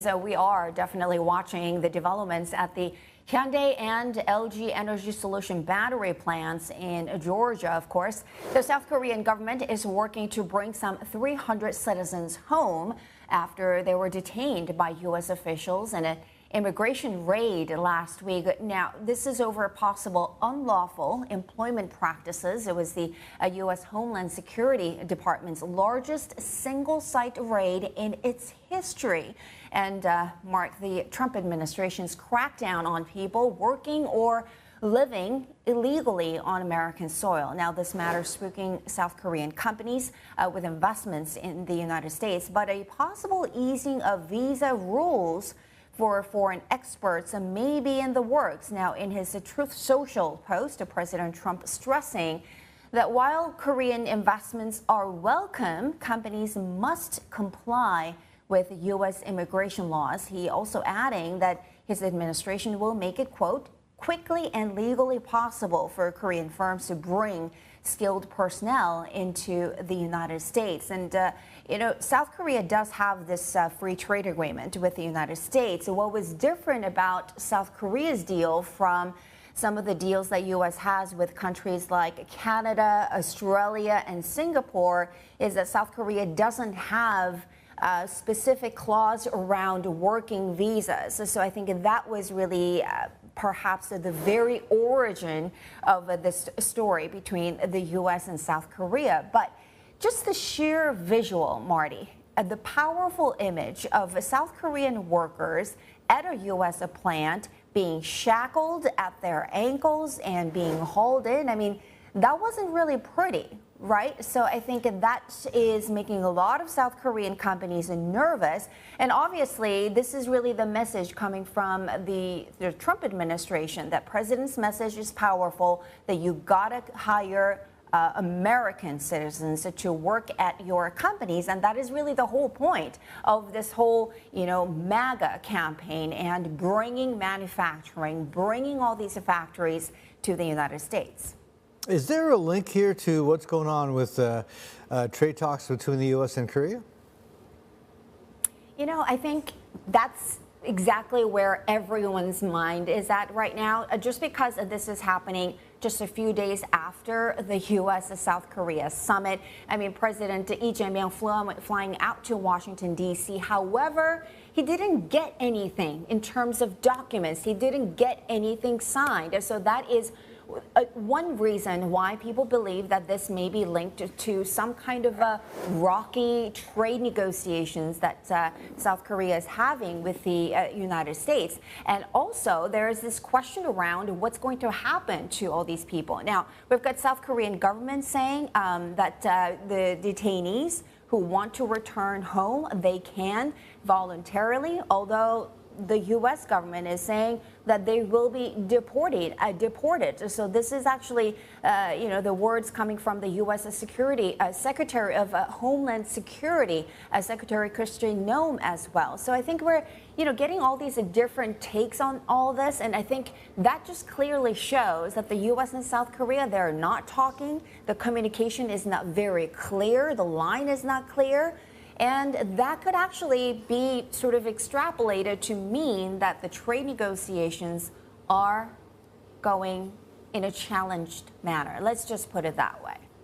So we are definitely watching the developments at the Hyundai and LG Energy Solution battery plants in Georgia, of course. The South Korean government is working to bring some 300 citizens home after they were detained by U.S. officials in an immigration raid last week. Now, this is over possible unlawful employment practices. It was the U.S. Homeland Security Department's largest single-site raid in its history and marked the Trump administration's crackdown on people working or living illegally on American soil. Now, this matter spooking South Korean companies with investments in the United States, but a possible easing of visa rules for foreign experts may be in the works. Now, in his Truth Social post, President Trump stressing that while Korean investments are welcome, companies must comply with U.S. immigration laws. He also adding that his administration will make it, quote, quickly and legally possible for Korean firms to bring skilled personnel into the United States. And, South Korea does have this free trade agreement with the United States. So what was different about South Korea's deal from some of the deals that U.S. has with countries like Canada, Australia, and Singapore is that South Korea doesn't have a specific clause around working visas. So I think that was really perhaps the very origin of this story between the U.S. and South Korea. But just the sheer visual, Marty, the powerful image of South Korean workers at a U.S. plant being shackled at their ankles and being hauled in, I mean, that wasn't really pretty, right? So I think that is making a lot of South Korean companies nervous. And obviously, this is really the message coming from the Trump administration, that president's message is powerful, that you gotta hire American citizens to work at your companies. And that is really the whole point of this whole, MAGA campaign and bringing manufacturing, bringing all these factories to the United States. Is there a link here to what's going on with trade talks between the U.S. and Korea? I think that's exactly where everyone's mind is at right now, just because this is happening just a few days after the U.S.-South Korea summit. I mean, President Lee Jae-myung flying out to Washington, D.C. However, he didn't get anything in terms of documents. He didn't get anything signed. So that is one reason why people believe that this may be linked to some kind of a rocky trade negotiations that South Korea is having with the United States. And also, there is this question around what's going to happen to all these people. Now, we've got South Korean government saying that the detainees who want to return home, they can voluntarily, although the U.S. government is saying that they will be deported. So this is actually, the words coming from the U.S. Secretary of Homeland Security, Secretary Christian Noem as well. So I think we're, getting all these different takes on all this. And I think that just clearly shows that the U.S. and South Korea, they're not talking. The communication is not very clear. The line is not clear. And that could actually be sort of extrapolated to mean that the trade negotiations are going in a challenged manner. Let's just put it that way.